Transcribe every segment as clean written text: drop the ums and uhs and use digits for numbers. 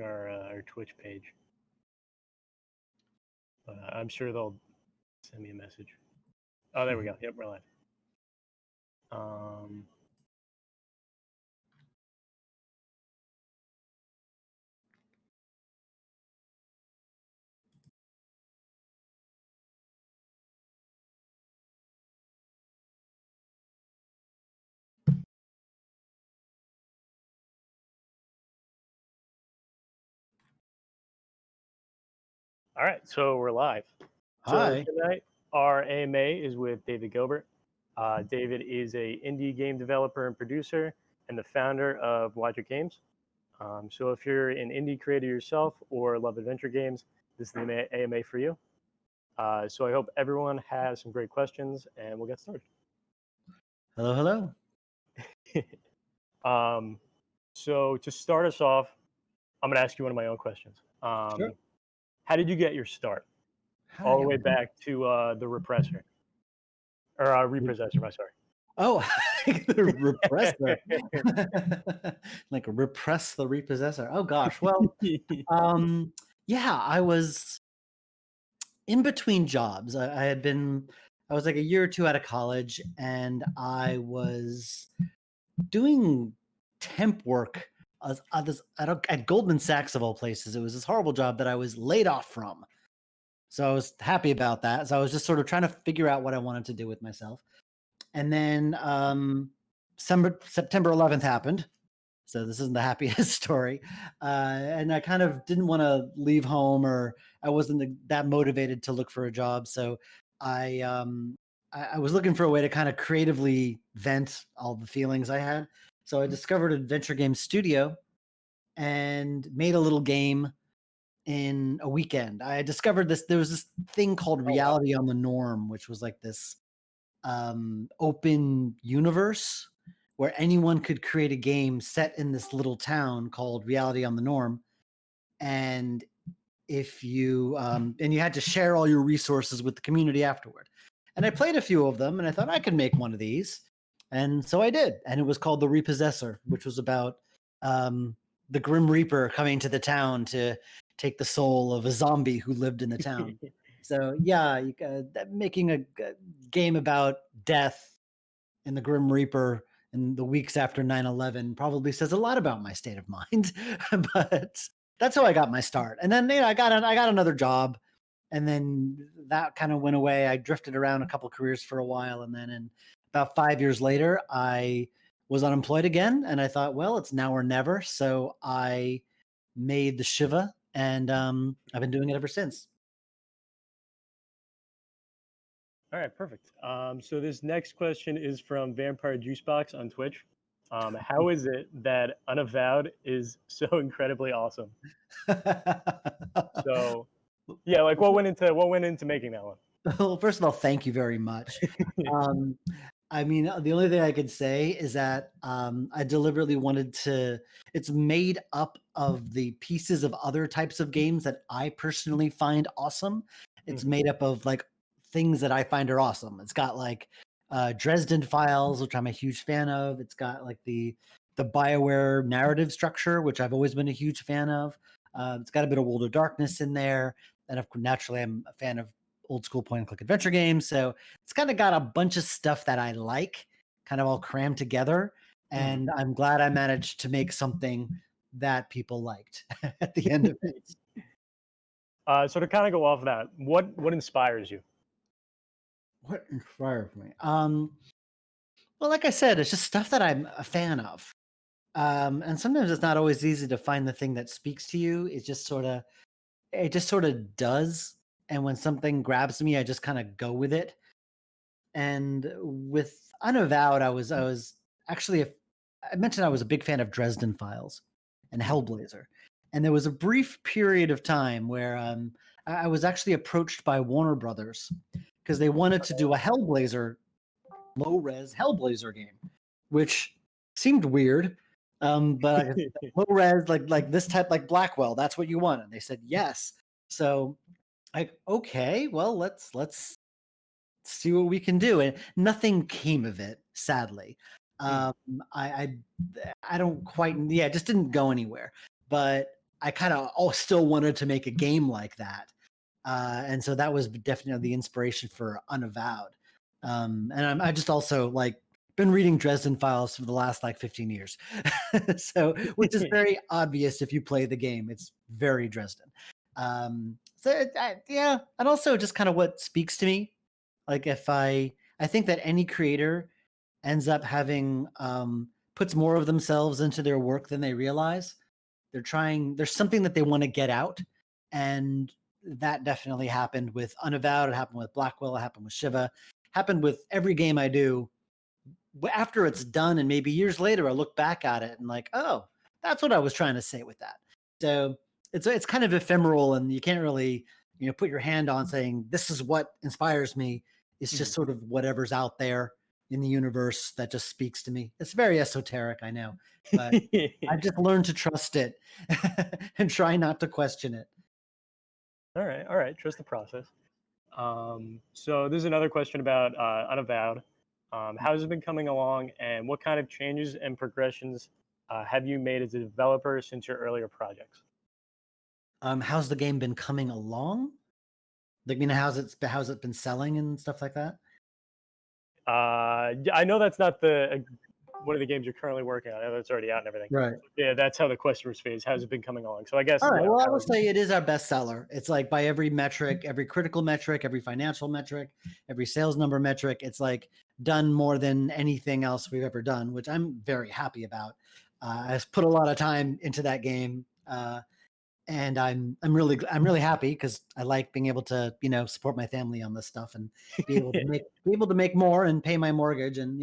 our Twitch page. I'm sure they'll send me a message. Oh, there we go. Yep, we're live. All right, so we're live. Hi. So tonight, our AMA is with David Gilbert. David is a indie game developer and producer and the founder of Logic Games. So if you're an indie creator yourself or love adventure games, this is the AMA for you. So I hope everyone has some great questions, and we'll get started. Hello. So to start us off, I'm going to ask you one of my own questions. Sure. How did you get your start? All the way back to the repressor. Or repossessor, I'm sorry. Oh, the repressor. Like repress the repossessor. Oh gosh. Well, yeah, I was in between jobs. I was like a year or two out of college, and I was doing temp work at Goldman Sachs of all places. It was this horrible job that I was laid off from. So I was happy about that. So I was just sort of trying to figure out what I wanted to do with myself. And then September 11th happened. So this isn't the happiest story. And I kind of didn't want to leave home, or I wasn't that motivated to look for a job. So I was looking for a way to kind of creatively vent all the feelings I had. So I discovered Adventure Game Studio and made a little game in a weekend. I discovered there was this thing called Reality on the Norm, which was like this open universe where anyone could create a game set in this little town called Reality on the Norm. And if you and you had to share all your resources with the community afterward. And I played a few of them, and I thought I could make one of these. And so I did. And it was called The Repossessor, which was about the Grim Reaper coming to the town to take the soul of a zombie who lived in the town. So yeah, making a game about death and the Grim Reaper in the weeks after 9/11 probably says a lot about my state of mind. But that's how I got my start. And then I got another job, and then that kind of went away. I drifted around a couple careers for a while, and then about 5 years later, I was unemployed again, and I thought, well, it's now or never. So I made the Shiva, and I've been doing it ever since. All right, perfect. So this next question is from Vampire Juicebox on Twitch. How is it that Unavowed is so incredibly awesome? So, yeah, like what went into making that one? Well, first of all, thank you very much. I mean, the only thing I could say is that I deliberately wanted to. It's made up of the pieces of other types of games that I personally find awesome. It's made up of like things that I find are awesome. It's got like Dresden Files, which I'm a huge fan of. It's got like the BioWare narrative structure, which I've always been a huge fan of. It's got a bit of World of Darkness in there, and of course, naturally, I'm a fan of old school point and click adventure games. So it's kind of got a bunch of stuff that I like, kind of all crammed together. And I'm glad I managed to make something that people liked at the end of it. So to kind of go off of that, what inspires you? What inspires me? Well, like I said, it's just stuff that I'm a fan of. And sometimes it's not always easy to find the thing that speaks to you. It just sort of does. And when something grabs me, I just kind of go with it. And with Unavowed, I was actually I mentioned I was a big fan of Dresden Files and Hellblazer. And there was a brief period of time where I was actually approached by Warner Brothers because they wanted to do a Hellblazer, low-res Hellblazer game, which seemed weird. But low-res, like this type, like Blackwell, that's what you want. And they said yes. So okay, well, let's see what we can do. And nothing came of it, sadly. I don't quite, it just didn't go anywhere. But I kind of still wanted to make a game like that. And so that was definitely the inspiration for Unavowed. I just also like been reading Dresden Files for the last like 15 years. So, which is very obvious if you play the game. It's very Dresden. Yeah, and also just kind of what speaks to me. Like if I think that any creator ends up having puts more of themselves into their work than they realize. There's something that they want to get out. And that definitely happened with Unavowed. It happened with Blackwell. It happened with Shiva. Happened with every game I do. After it's done, and maybe years later, I look back at it and like, oh, that's what I was trying to say with that. So it's kind of ephemeral, and you can't really put your hand on saying this is what inspires me. It's just sort of whatever's out there in the universe that just speaks to me. It's very esoteric, I know, but I've just learned to trust it and try not to question it. All right. Trust the process. So this is another question about Unavowed. How has it been coming along, and what kind of changes and progressions have you made as a developer since your earlier projects? How's the game been coming along? Like, how's it been selling and stuff like that? I know that's not the one of the games you're currently working on. I know it's already out and everything. Right. Yeah, that's how the question was phased. How's it been coming along? So I guess All right. Well, I how, will say it is our best seller. It's like by every metric, every critical metric, every financial metric, every sales number metric, it's like done more than anything else we've ever done, which I'm very happy about. I put a lot of time into that game. And I'm really happy because I like being able to support my family on this stuff and be able to make more and pay my mortgage and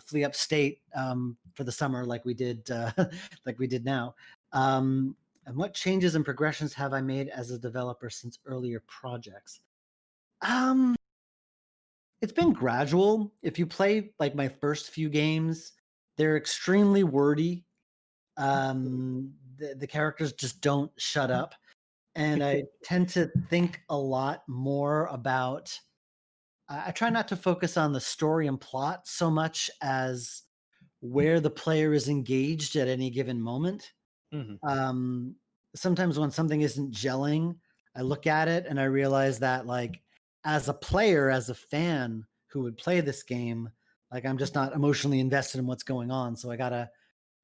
flee upstate for the summer like we did like we did now. And what changes and progressions have I made as a developer since earlier projects? Um, it's been gradual. If you play like my first few games, they're extremely wordy. The characters just don't shut up, and I tend to think a lot more about. I try not to focus on the story and plot so much as where the player is engaged at any given moment. Mhm. Um, Sometimes when something isn't gelling, I look at it and I realize that, like, as a player, as a fan who would play this game, like, I'm just not emotionally invested in what's going on. So I gotta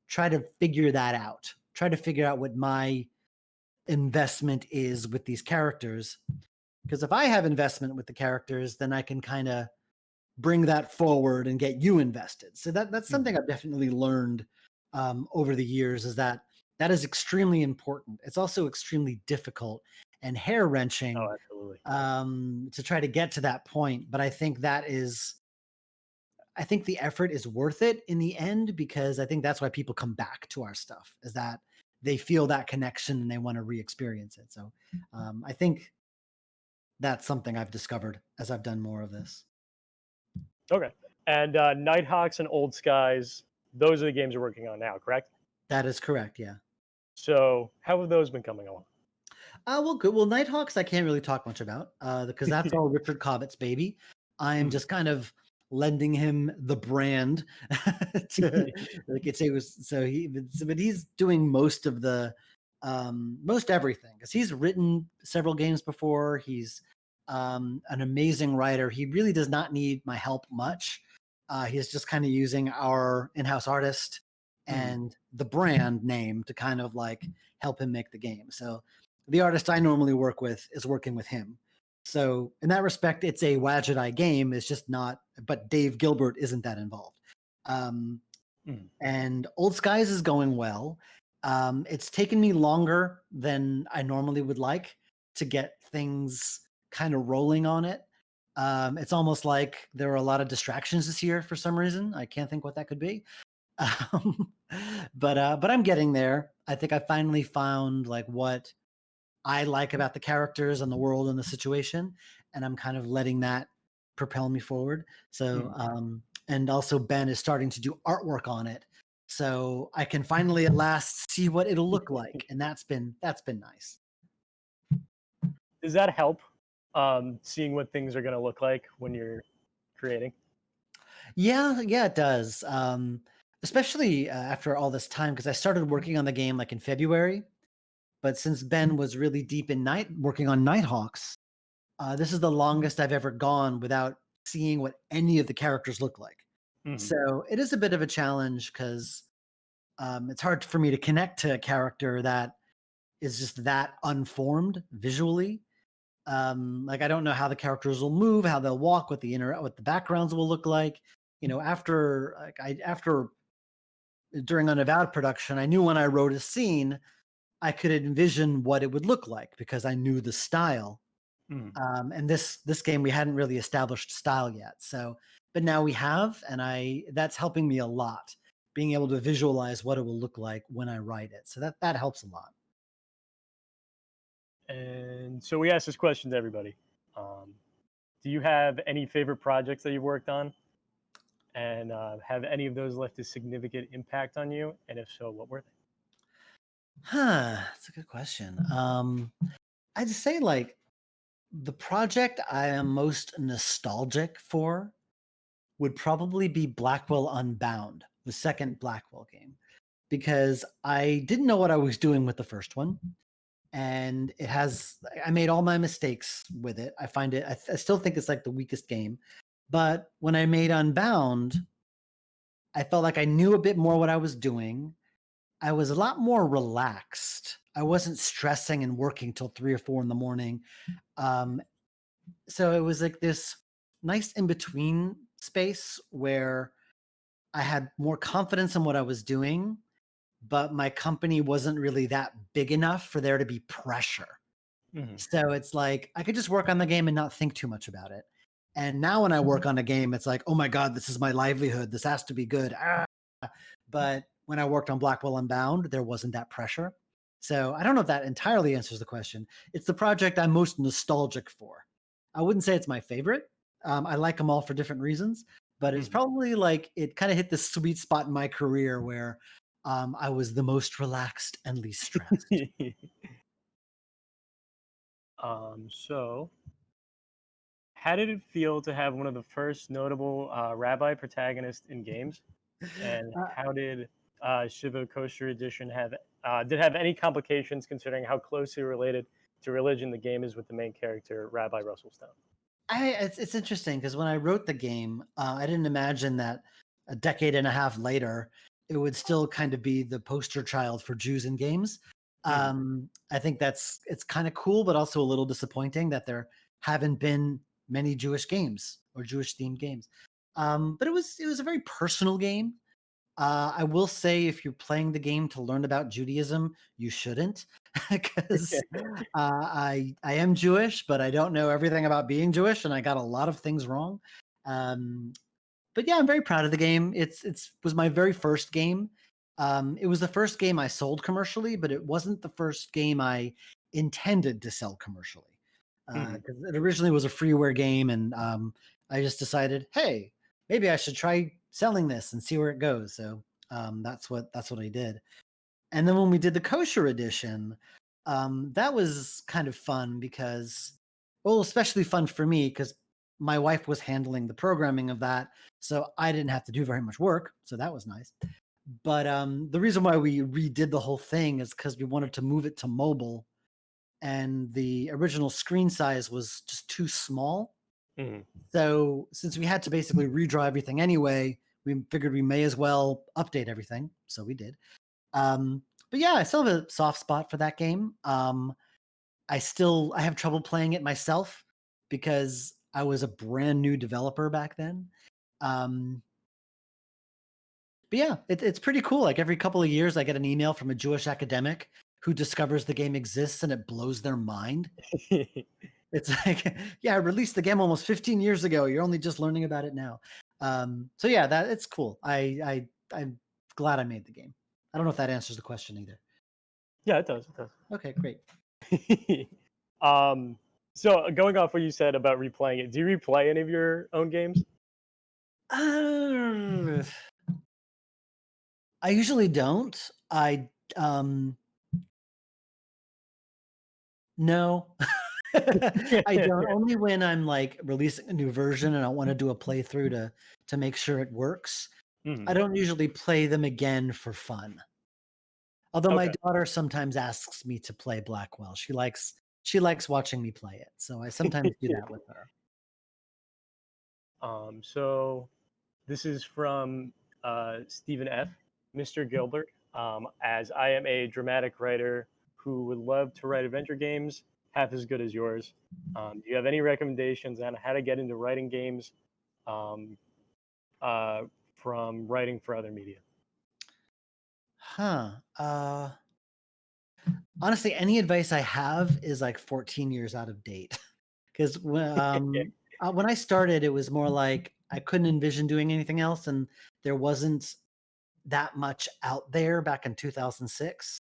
try to figure that out. Try to figure out what my investment is with these characters. Because if I have investment with the characters, then I can kind of bring that forward and get you invested. So that's Mhm. something I've definitely learned over the years is that that is extremely important. It's also extremely difficult and hair Oh, wrenching absolutely. to try to get to that point. But I think the effort is worth it in the end because I think that's why people come back to our stuff is that they feel that connection and they want to re-experience it. So I think that's something I've discovered as I've done more of this. Okay. And Nighthawks and Old Skies, those are the games you're working on now, correct? That is correct. Yeah. So how have those been coming along? Well, good. Well, Nighthawks, I can't really talk much about because that's all Richard Cobbett's baby. I'm Mhm. just kind of lending him the brand to, like it's it was but he's doing most of the most everything because he's written several games before. He's an amazing writer. He really does not need my help much. He's just kind of using our in-house artist Mhm. and the brand name to kind of like help him make the game. So the artist I normally work with is working with him. So in that respect, it's a Wadget Eye game. It's just not, but Dave Gilbert isn't that involved. Um, Mhm. and Old Skies is going well. It's taken me longer than I normally would like to get things kind of rolling on it. It's almost like there were a lot of distractions this year for some reason. I can't think what that could be. Um, but I'm getting there. I think I finally found like what I like about the characters and the world and the situation, and I'm kind of letting that propel me forward. So, Mhm. and also Ben is starting to do artwork on it, so I can finally at last see what it'll look like, and that's been nice. Does that help, seeing what things are gonna look like when you're creating? Yeah, yeah, it does. Especially after all this time, because I started working on the game like in February, But since Ben was really deep in night working on Nighthawks, this is the longest I've ever gone without seeing what any of the characters look like. Mhm. So it is a bit of a challenge because it's hard for me to connect to a character that is just that unformed visually. Like I don't know how the characters will move, how they'll walk, what the backgrounds will look like. After during Unavowed production, I knew when I wrote a scene, I could envision what it would look like because I knew the style. Mhm. And this game we hadn't really established style yet. So, but now we have, and I that's helping me a lot, being able to visualize what it will look like when I write it. So that helps a lot. And so we asked this question to everybody. Um, do you have any favorite projects that you've worked on? And have any of those left a significant impact on you? And if so, what were they? That's a good question. I'd say like the project I am most nostalgic for would probably be Blackwell Unbound, the second Blackwell game, because I didn't know what I was doing with the first one. And I made all my mistakes with it. I find it, I still think it's like the weakest game. But when I made Unbound, I felt like I knew a bit more what I was doing. I was a lot more relaxed. I wasn't stressing and working till 3 or 4 in the morning. Um, so it was like this nice in between space where I had more confidence in what I was doing, but my company wasn't really that big enough for there to be pressure. Mhm. So it's like I could just work on the game and not think too much about it. And now when I work on a game, it's like, oh my God, this is my livelihood. This has to be good. But when I worked on Blackwell Unbound, there wasn't that pressure. So I don't know if that entirely answers the question. It's the project I'm most nostalgic for. I wouldn't say it's my favorite. I like them all for different reasons, but it's Mhm. probably like it kind of hit the sweet spot in my career where I was the most relaxed and least stressed. So, how did it feel to have one of the first notable rabbi protagonists in games? And how did Shiva Kosher Edition have did it have any complications considering how closely related to religion the game is with the main character, Rabbi Russell Stone? It's interesting because when I wrote the game, I didn't imagine that a decade and a half later, it would still kind of be the poster child for Jews in games. Mhm. I think it's kind of cool, but also a little disappointing that there haven't been many Jewish games or Jewish themed games. But it was a very personal game. I will say if you're playing the game to learn about Judaism, you shouldn't, because I am Jewish, but I don't know everything about being Jewish, and I got a lot of things wrong. Um, but yeah, I'm very proud of the game. It's was my very first game. It was the first game I sold commercially, but it wasn't the first game I intended to sell commercially. Mhm. Because it originally was a freeware game, and I just decided, hey, maybe I should try selling this and see where it goes. So that's what I did. And then when we did the kosher edition, that was kind of fun because, well, especially fun for me because my wife was handling the programming of that, so I didn't have to do very much work. So that was nice. But the reason why we redid the whole thing is because we wanted to move it to mobile, and the original screen size was just too small. Mhm. So since we had to basically redraw everything anyway, we figured we may as well update everything. So we did. Um, but yeah, I still have a soft spot for that game. I have trouble playing it myself because I was a brand new developer back then. Um, but yeah, it's pretty cool. Like every couple of years, I get an email from a Jewish academic who discovers the game exists and it blows their mind. It's like, yeah, I released the game almost 15 years ago. You're only just learning about it now. So yeah, that it's cool. I'm glad I made the game. I don't know if that answers the question either. Yeah, it does. It does. Okay, great. um, so going off what you said about replaying it, do you replay any of your own games? Uh, I usually don't. Um no. I don't. Only when I'm like releasing a new version and I want to do a playthrough to make sure it works. I Mhm. don't usually play them again for fun. Although my Okay. daughter sometimes asks me to play Blackwell. She likes watching me play it, so I sometimes do that with her. So this is from Stephen F. Mr. Gilbert. As I am a dramatic writer who would love to write adventure games half as good as yours, do you have any recommendations on how to get into writing games um, uh, from writing for other media? Huh. Honestly, any advice I have is like 14 years out of date. Because when I started, it was more like I couldn't envision doing anything else, and there wasn't that much out there back in 2006.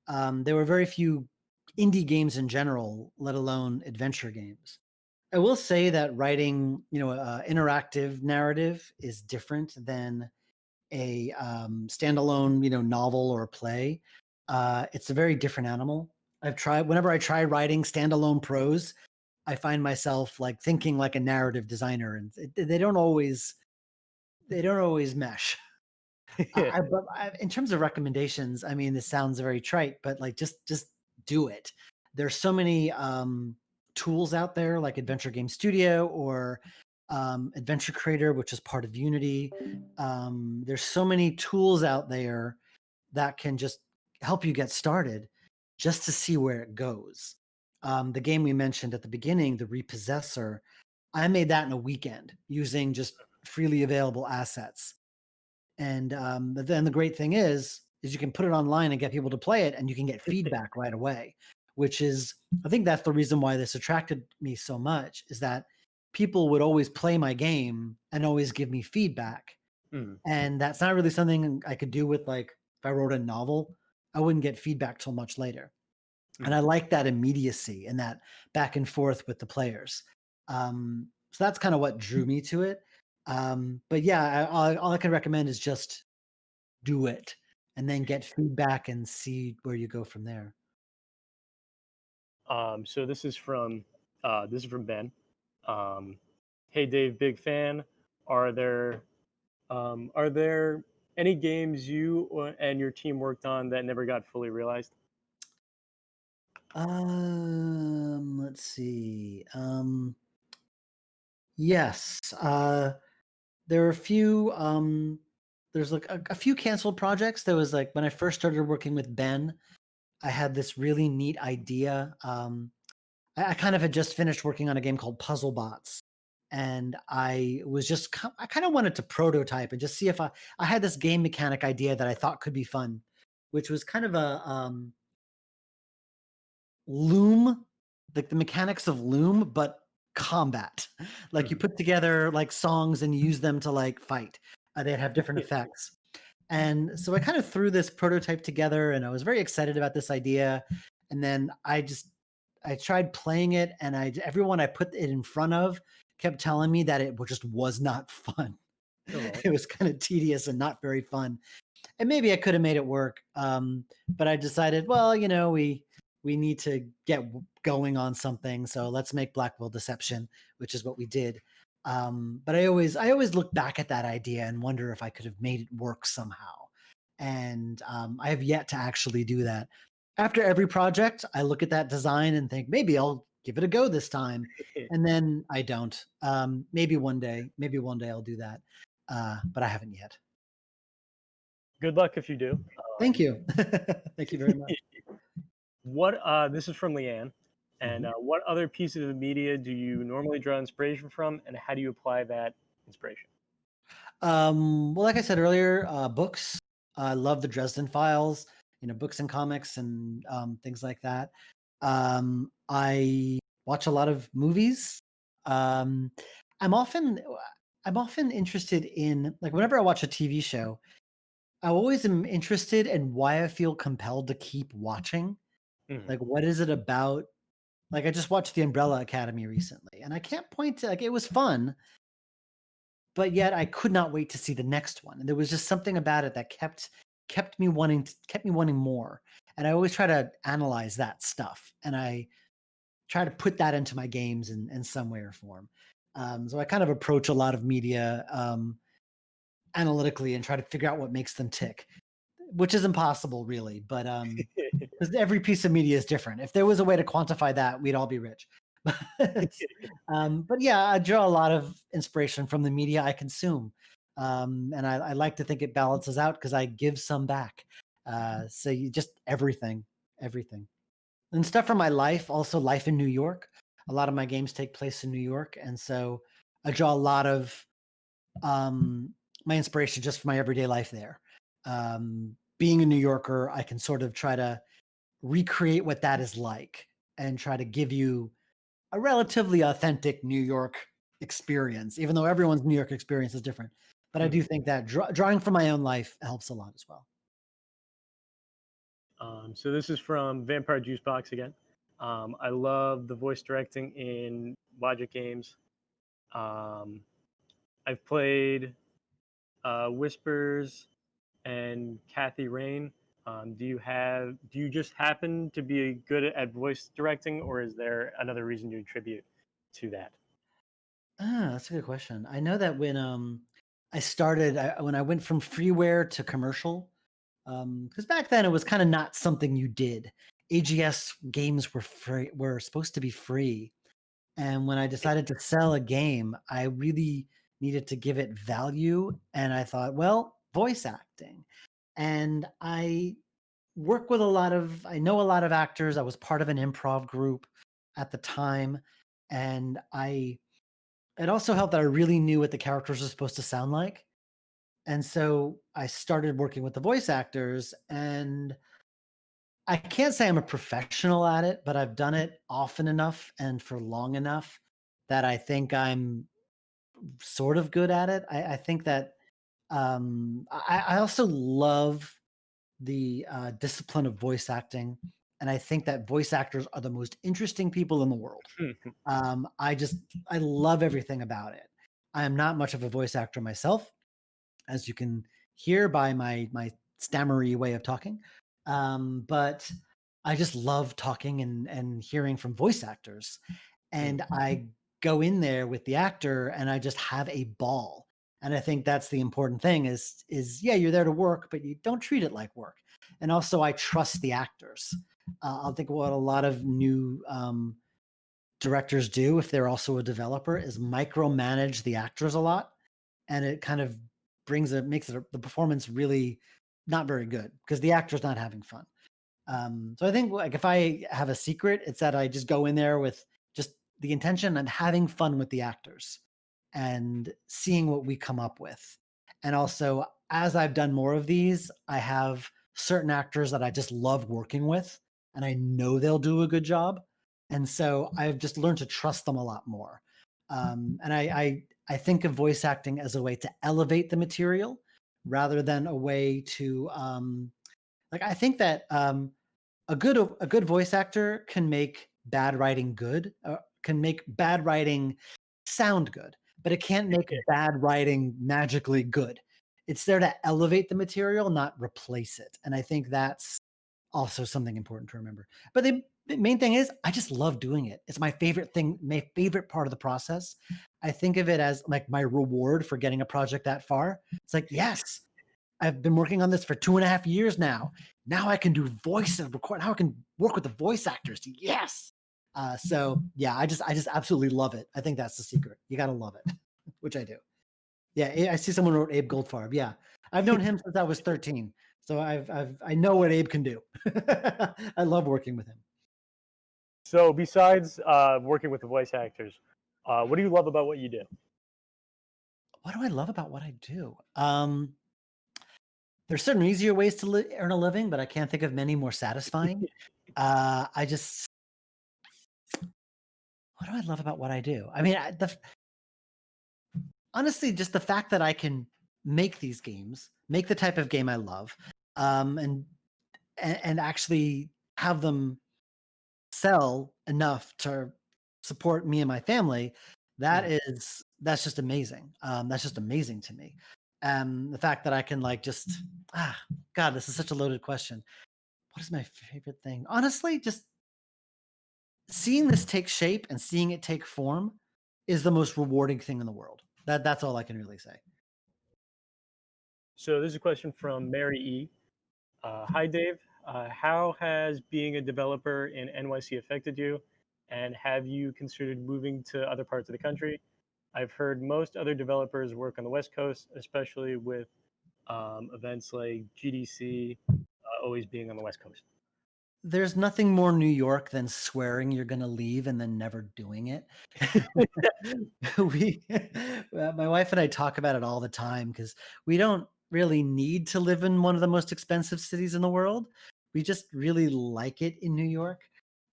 There were very few indie games in general, let alone adventure games. I will say that writing, interactive narrative is different than a standalone, novel or play. It's a very different animal. Whenever I try writing standalone prose, I find myself like thinking like a narrative designer, and they don't always mesh. In terms of recommendations, I mean, this sounds very trite, but like just do it. There's so many tools out there, like Adventure Game Studio or Adventure Creator, which is part of Unity. There's so many tools out there that can just help you get started, just to see where it goes. The game we mentioned at the beginning, the Repossessor, I made that in a weekend using just freely available assets. And but then the great thing is you can put it online and get people to play it, and you can get feedback right away, which is, I think that's the reason why this attracted me so much, is that people would always play my game and always give me feedback. Mm, And that's not really something I could do with, like, if I wrote a novel, I wouldn't get feedback till much later. And mm. I like that immediacy and that back and forth with the players. So that's kind of what drew me to it. But yeah, all I can recommend is just do it and then get feedback and see where you go from there. So this is from Ben. Um, hey Dave, big fan. Are there are there any games and your team worked on that never got fully realized? Let's see. Yes. There are a few. There's like a few canceled projects. There was like when I first started working with Ben, I had this really neat idea. I kind of had just finished working on a game called Puzzle Bots, and I kind of wanted to prototype and just see if I had this game mechanic idea that I thought could be fun, which was kind of a Loom, like the mechanics of Loom, but combat. Like you Mhm. put together like songs and you use them to like fight. They'd have different effects. And so I kind of threw this prototype together and I was very excited about this idea. And then I tried playing it, and everyone I put it in front of kept telling me that it just was not fun. Oh, It was kind of tedious and not very fun, and maybe I could have made it work. But I decided, well, we need to get going on something, so let's make Blackwell Deception, which is what we did. But I always look back at that idea and wonder if I could have made it work somehow. And I have yet to actually do that. After every project, I look at that design and think maybe I'll give it a go this time, and then I don't. Maybe one day I'll do that, but I haven't yet. good luck if you do. Thank you. Thank you very much. What This is from Leanne. And Mhm. what other pieces of media do you normally draw inspiration from, and how do you apply that inspiration? Well, like I said earlier, books. I love the Dresden Files, books and comics and things like that. I watch a lot of movies. Um, I'm often I'm often interested in, like, whenever I watch a TV show, I always am interested in why I feel compelled to keep watching. Mhm. Like, what is it about? Like, I just watched The Umbrella Academy recently, and I can't point to, like, it was fun, but yet I could not wait to see the next one. And there was just something about it that kept me wanting more. And I always try to analyze that stuff, and I try to put that into my games in some way or form. So I kind of approach a lot of media analytically and try to figure out what makes them tick. which is impossible, really. But because every piece of media is different. If there was a way to quantify that, we'd all be rich. But yeah, I draw a lot of inspiration from the media I consume, and I like to think it balances out because I give some back. So you just everything, and stuff from my life. Also, life in New York. A lot of my games take place in New York, and so I draw a lot of um, my inspiration just from my everyday life there. Being a New Yorker, I can sort of try to recreate what that is like and try to give you a relatively authentic New York experience, even though everyone's New York experience is different. But I do Mhm. think that drawing from my own life helps a lot as well. So this is from Vampire Juice Box again. I love the voice directing in Logic games. Um, I've played Whispers and Kathy Rain. Do you just happen to be good at voice directing, or is there another reason you attribute to that? That's a good question. I know that when I started, when I went from freeware to commercial, because back then it was kind of not something you did. AGS games were free, were supposed to be free, and when I decided to sell a game, I really needed to give it value, and I thought, well, voice acting, and I know a lot of actors. I was part of an improv group at the time, and I it also helped that I really knew what the characters were supposed to sound like. And so I started working with the voice actors, and I can't say I'm a professional at it, but I've done it often enough and for long enough that I think I'm sort of good at it. I think that I also love the discipline of voice acting. And I think that voice actors are the most interesting people in the world. I love everything about it. I am not much of a voice actor myself, as you can hear by my stammery way of talking. But I just love talking and hearing from voice actors, Mm. and I go in there with the actor, and I just have a ball. And I think that's the important thing is yeah, you're there to work, but you don't treat it like work. And also, I trust the actors. I'll think what a lot of new directors do if they're also a developer is micromanage the actors a lot, and it kind of makes the performance really not very good because the actor's not having fun. So I think like if I have a secret, it's that I just go in there with just the intention and having fun with the actors and seeing what we come up with. And also, as I've done more of these, I have certain actors that I just love working with, and I know they'll do a good job. And so I've just learned to trust them a lot more. And I think of voice acting as a way to elevate the material rather than a way to like I think that a good voice actor can make bad writing good, can make bad writing sound good, but it can't make bad writing magically good. It's there to elevate the material, not replace it. And I think that's also something important to remember. But the main thing is I just love doing it. It's my favorite thing, my favorite part of the process. I think of it as like my reward for getting a project that far. It's like, yes, I've been working on this for 2.5 years now. Now I can do voice and record. Now I can work with the voice actors. Yes. So yeah, I just absolutely love it. I think that's the secret. You got to love it, which I do. Yeah, I see someone wrote Abe Goldfarb. Yeah, I've known him since I was 13, so I know what Abe can do. I love working with him. So besides working with the voice actors, what do you love about what you do? What do I love about what I do? There's certain easier ways to earn a living, but I can't think of many more satisfying. I just what do I love about what I do? I mean, honestly, just the fact that I can make these games, make the type of game I love, um, and and actually have them sell enough to support me and my family, Mm. that's just amazing. That's just amazing to me. The fact that I can like just ah God, this is such a loaded question. What is my favorite thing? Honestly, just seeing this take shape and seeing it take form is the most rewarding thing in the world. That's all I can really say. So this is a question from Mary E. Hi, Dave. How has being a developer in NYC affected you? And have you considered moving to other parts of the country? I've heard most other developers work on the West Coast, especially with events like GDC always being on the West Coast. There's nothing more New York than swearing you're gonna leave and then never doing it. We my wife and I talk about it all the time because we don't really need to live in one of the most expensive cities in the world. We just really like it in New York.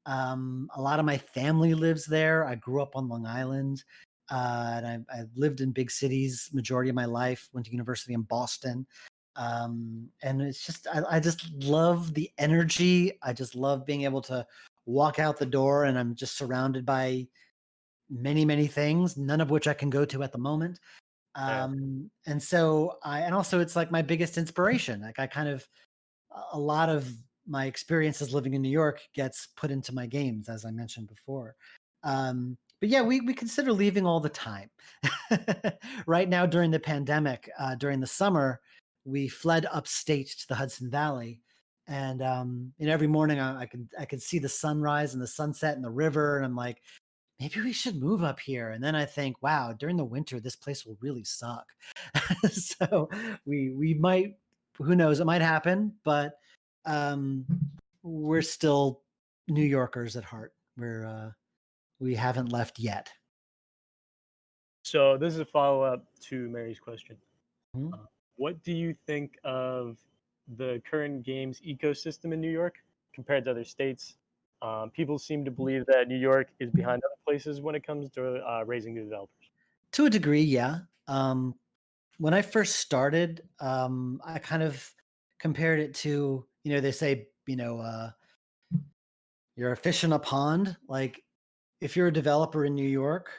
A lot of my family lives there. I grew up on Long Island, and I've lived in big cities majority of my life. Went to university in Boston, and it's just I just love the energy. I just love being able to walk out the door, and I'm just surrounded by many things, none of which I can go to at the moment. Yeah. And so and also it's like my biggest inspiration. Like I kind of a lot of my experiences living in New York gets put into my games, as I mentioned before. But yeah, we consider leaving all the time. Right now, during the pandemic, during the summer, we fled upstate to the Hudson Valley, and every morning I could see the sunrise and the sunset and the river, and I'm like, maybe we should move up here. And then I think, wow, during the winter, this place will really suck. So we might, who knows, it might happen, but um, we're still New Yorkers at heart. We haven't left yet. So this is a follow up to Mary's question. Mhm. Uh, what do you think of the current games ecosystem in New York compared to other states? People seem to believe that New York is behind other places when it comes to raising new developers. To a degree, yeah. When I first started, I kind of compared it to, they say, you're a fish in a pond. Like if you're a developer in New York,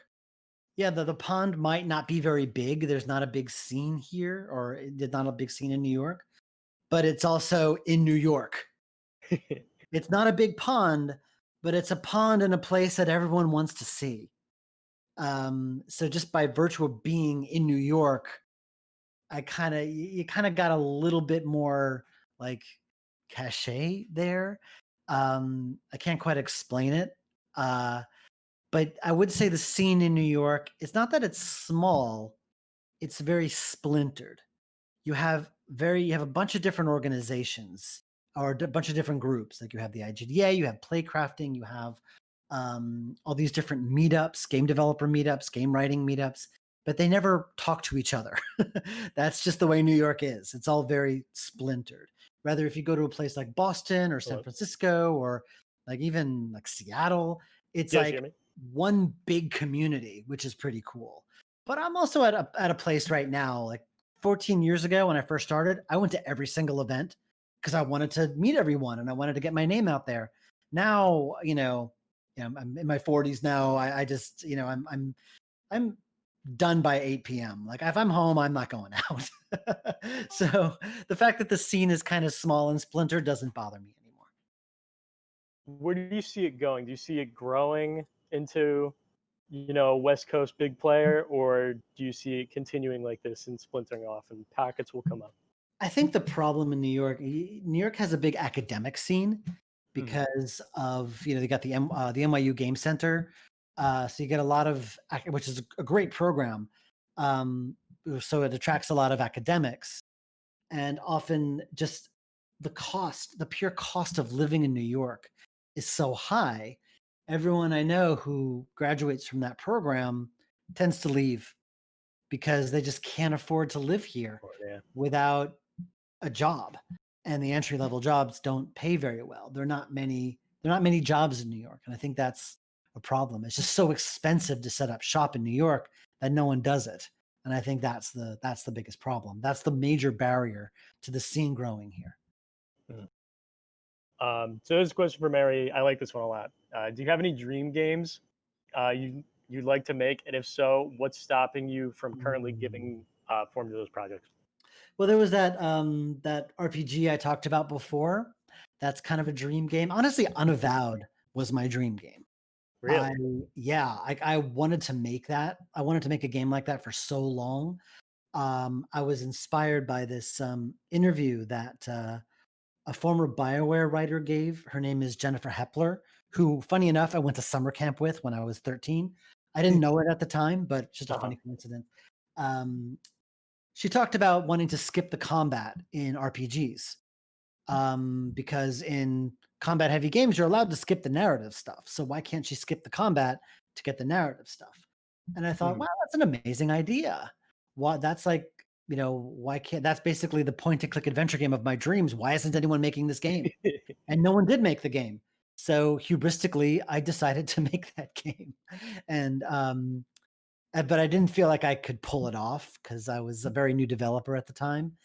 yeah, the pond might not be very big. There's not a big scene here, or there's not a big scene in New York, but it's also in New York. It's not a big pond, but it's a pond in a place that everyone wants to see. So just by virtue of being in New York, you kind of got a little bit more like cachet there. I can't quite explain it. Uh, but I would say the scene in New York, it's not that it's small, it's very splintered. You have a bunch of different organizations or a bunch of different groups. Like you have the IGDA, you have playcrafting, you have all these different meetups, game developer meetups, game writing meetups, but they never talk to each other. That's just the way New York is. It's all very splintered. Rather, if you go to a place like Boston or San Hello? Francisco or like even like Seattle, it's Yes, you hear like me? one big community, which is pretty cool. But I'm also at a place right now, like 14 years ago when I first started, I went to every single event because I wanted to meet everyone and I wanted to get my name out there. Now, I'm in my 40s now. I just, I'm done by 8 p.m. Like if I'm home, I'm not going out. So the fact that the scene is kind of small and splintered doesn't bother me anymore. Where do you see it going? Do you see it growing into, a West Coast big player, or do you see it continuing like this and splintering off and packets will come up? I think the problem in New York has a big academic scene Mhm. because of they got the NYU Game Center, so you get a lot of which is a great program, um, so it attracts a lot of academics, and often just the pure cost of living in New York is so high. Everyone I know who graduates from that program tends to leave because they just can't afford to live here Or, yeah. without a job, and the entry level jobs don't pay very well. There are not many jobs in New York, and I think that's a problem. It's just so expensive to set up shop in New York that no one does it. And I think that's the biggest problem. That's the major barrier to the scene growing here. Mhm. So this is a question for Mary. I like this one a lot. Do you have any dream games you'd like to make, and if so, what's stopping you from currently giving form to those projects? Well, there was that RPG I talked about before. That's kind of a dream game. Honestly, Unavowed was my dream game. I Really? Yeah, I wanted to make that. I wanted to make a game like that for so long. I was inspired by this interview that a former BioWare writer gave. Her name is Jennifer Hepler, who, funny enough, I went to summer camp with when I was 13. I didn't know it at the time, but it's just a Uh-huh. funny coincidence. Um, she talked about wanting to skip the combat in RPGs, because in combat heavy games, you're allowed to skip the narrative stuff. So why can't she skip the combat to get the narrative stuff? And I thought, Mhm. wow, that's an amazing idea. Why that's like, why can't that's basically the point and click adventure game of my dreams. Why isn't anyone making this game? And no one did make the game. So hubristically, I decided to make that game. And but I didn't feel like I could pull it off because I was a very new developer at the time.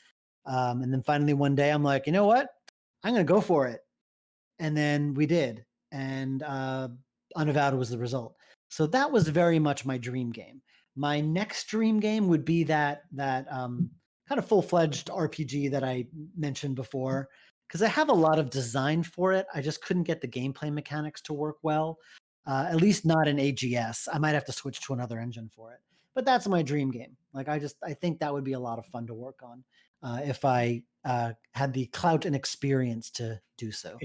And then finally one day I'm like, you know what? I'm gonna go for it. And then we did. And Unavowed was the result. So that was very much my dream game. My next dream game would be that kind of full-fledged RPG that I mentioned before, because I have a lot of design for it. I just couldn't get the gameplay mechanics to work well. At least not in AGS. I might have to switch to another engine for it. But that's my dream game. Like I think that would be a lot of fun to work on if I had the clout and experience to do so.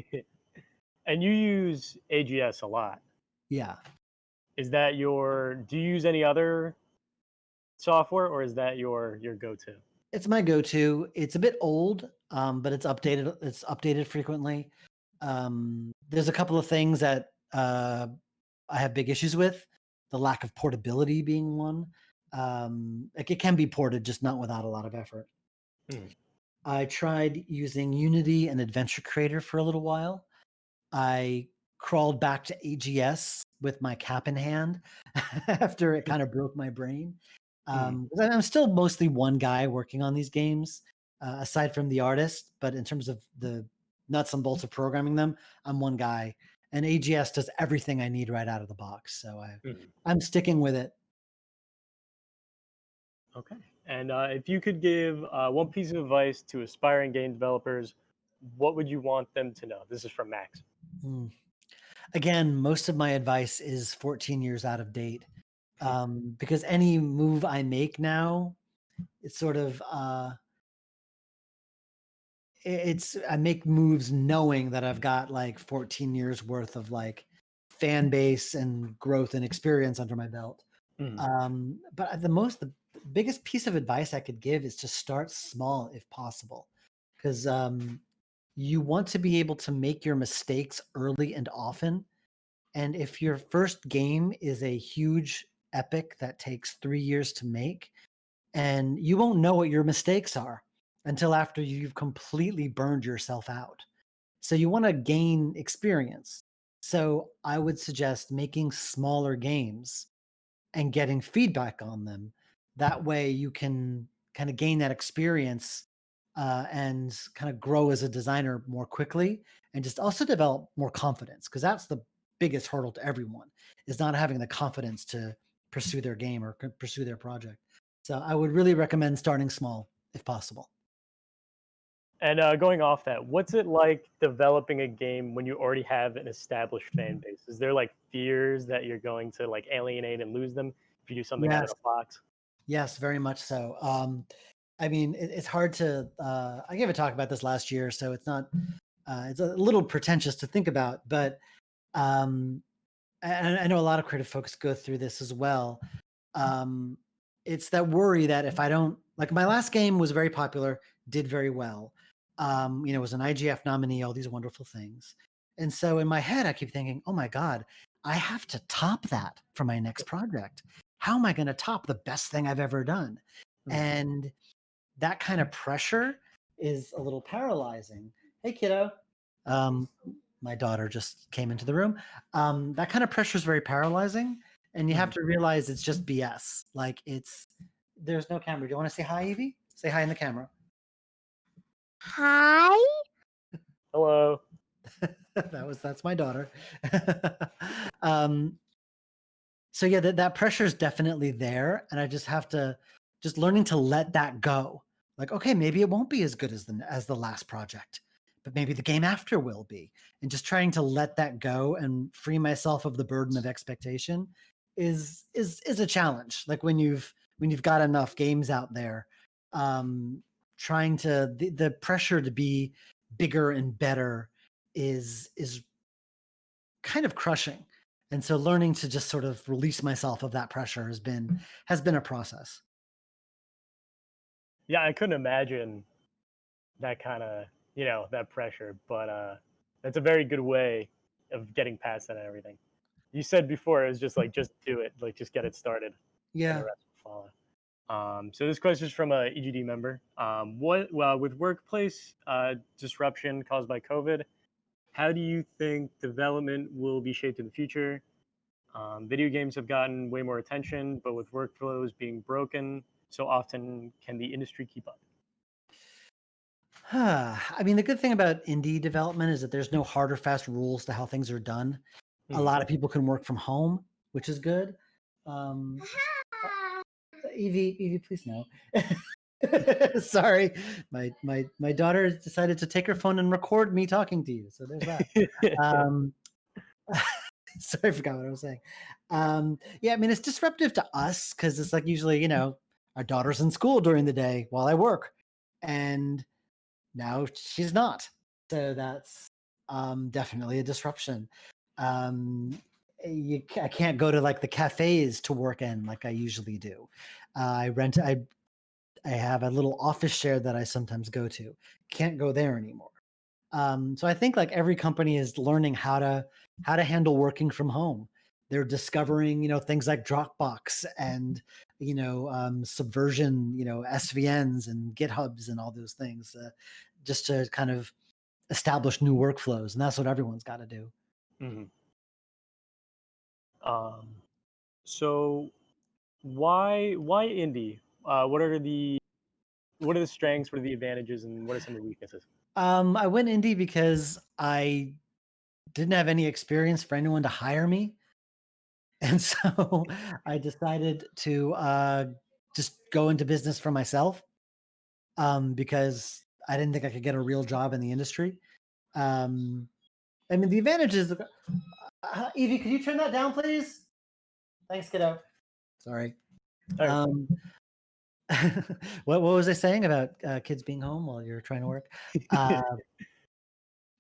And you use AGS a lot. Yeah. Is that your do you use any other software or is that your go-to? It's my go-to. It's a bit old, but it's updated. It's updated frequently. There's a couple of things that I have big issues with. The lack of portability being one. Like it can be ported, just not without a lot of effort. Mhm. I tried using Unity and Adventure Creator for a little while. I crawled back to AGS with my cap in hand after it kind of broke my brain. Mhm. 'Cause I'm still mostly one guy working on these games, aside from the artist. But in terms of the nuts and bolts of programming them, I'm one guy, and AGS does everything I need right out of the box. So Mhm. I'm sticking with it. Okay. And if you could give one piece of advice to aspiring game developers, what would you want them to know? This is from Max. Mm. Again, most of my advice is 14 years out of date, because any move I make now, it's sort of it's I make moves knowing that I've got like 14 years worth of like fan base and growth and experience under my belt. Mhm. But the biggest piece of advice I could give is to start small if possible, because you want to be able to make your mistakes early and often. And if your first game is a huge epic that takes 3 years to make, and you won't know what your mistakes are until after you've completely burned yourself out. So you want to gain experience. So I would suggest making smaller games and getting feedback on them. That way you can kind of gain that experience and kind of grow as a designer more quickly and just also develop more confidence, because that's the biggest hurdle to everyone, is not having the confidence to pursue their game or pursue their project. So I would really recommend starting small if possible. And going off that, what's it like developing a game when you already have an established fan base? Is there like fears that you're going to like alienate and lose them if you do something out of Yes, the box? yes, very much so. I mean, it's hard to. I gave a talk about this last year, so it's not. It's a little pretentious to think about, but um, and I know a lot of creative folks go through this as well. Um, it's that worry that if I don't like, my last game was very popular, did very well. Was an IGF nominee, all these wonderful things. And so in my head, I keep thinking, oh my God, I have to top that for my next project. How am I going to top the best thing I've ever done? Mhm. And that kind of pressure is a little paralyzing. Hey, kiddo. Um, my daughter just came into the room. That kind of pressure is very paralyzing, and you have Mhm. to realize it's just BS. Like there's no camera. Do you want to say hi, Evie? Say hi in the camera. Hi. Hello. That's my daughter. um, so yeah, that pressure is definitely there, and I just have to just learning to let that go. Like, okay, maybe it won't be as good as the last project, but maybe the game after will be. And just trying to let that go and free myself of the burden of expectation is a challenge. Like when you've got enough games out there, um, trying to the pressure to be bigger and better is kind of crushing. And so learning to just sort of release myself of that pressure has been a process. Yeah, I couldn't imagine that kind of, that pressure, but that's a very good way of getting past that and everything. You said before it was just like just do it, like just get it started, and the Yeah. rest will follow. So this question is from a EGD member. With workplace disruption caused by COVID, how do you think development will be shaped in the future? Video games have gotten way more attention, but with workflows being broken so often, can the industry keep up? I mean, the good thing about indie development is that there's no hard or fast rules to how things are done. A Mhm. lot of people can work from home, which is good. Um, Evie, please no. Sorry, my daughter decided to take her phone and record me talking to you. So there's that. Um, sorry, I forgot what I was saying. Yeah, I mean, it's disruptive to us because it's like usually, our daughter's in school during the day while I work, and now she's not. So that's definitely a disruption. Um, I can't go to like the cafes to work in like I usually do. I have a little office share that I sometimes go to. Can't go there anymore. So I think like every company is learning how to handle working from home. They're discovering, things like Dropbox and Subversion, SVNs and GitHubs and all those things, just to kind of establish new workflows, and that's what everyone's got to do. Mhm. Um, so why indie? What are the strengths? What are the advantages? And what are some of the weaknesses? I went indie because I didn't have any experience for anyone to hire me. And so I decided to just go into business for myself because I didn't think I could get a real job in the industry. Um, I mean, the advantages. Evie, could you turn that down, please? Thanks, kiddo. Sorry. All right. Um, what was I saying about kids being home while you're trying to work? Uh,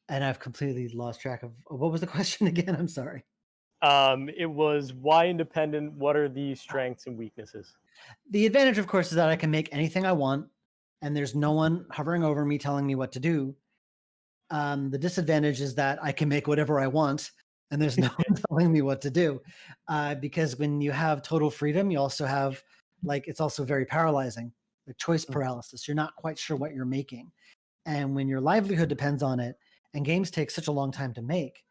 and I've completely lost track of what was the question again. I'm sorry. It was why independent? What are the strengths and weaknesses? The advantage, of course, is that I can make anything I want, and there's no one hovering over me telling me what to do. The disadvantage is that I can make whatever I want, and there's no one telling me what to do. Because when you have total freedom, you also have like it's also very paralyzing, like choice Mhm. paralysis. You're not quite sure what you're making, and when your livelihood depends on it, and games take such a long time to make,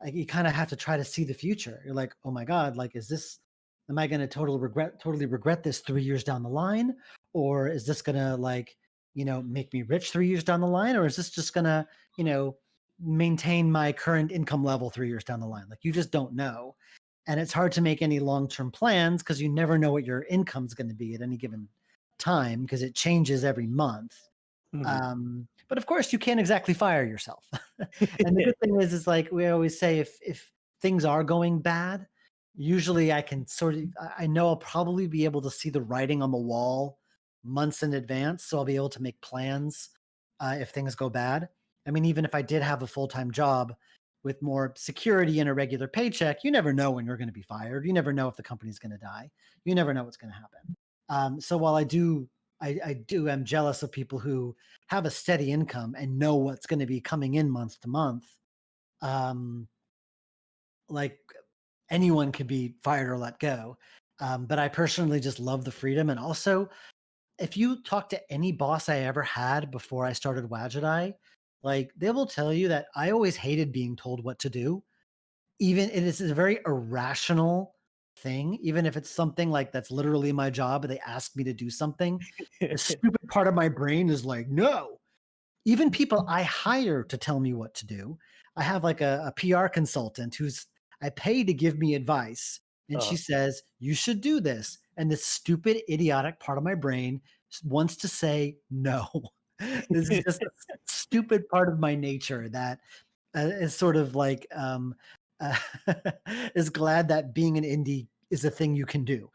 like you kind of have to try to see the future. You're like, oh my god, like is this? Am I going to totally regret this 3 years down the line, or is this going to like make me rich 3 years down the line, or is this just going to you know maintain my current income level 3 years down the line? Like you just don't know, and it's hard to make any long term plans because you never know what your income's going to be at any given time because it changes every month. Mhm. But of course, you can't exactly fire yourself. And the good thing is like we always say, if things are going bad, usually I can sort of I know I'll probably be able to see the writing on the wall months in advance, so I'll be able to make plans if things go bad. I mean, even if I did have a full time job with more security and a regular paycheck, you never know when you're going to be fired. You never know if the company's going to die. You never know what's going to happen. So while I am jealous of people who have a steady income and know what's going to be coming in month to month. Um, like anyone could be fired or let go. But I personally just love the freedom. And also, if you talk to any boss I ever had before I started Wadget, like they will tell you that I always hated being told what to do. Even it is a very irrational thing. Even if it's something like that's literally my job, and they ask me to do something, the stupid part of my brain is like, no, even people I hire to tell me what to do. I have like a PR consultant who's I pay to give me advice. And Uh, she says, you should do this. And this stupid, idiotic part of my brain wants to say no. This is just a stupid part of my nature that is sort of like uh, is glad that being an indie is a thing you can do.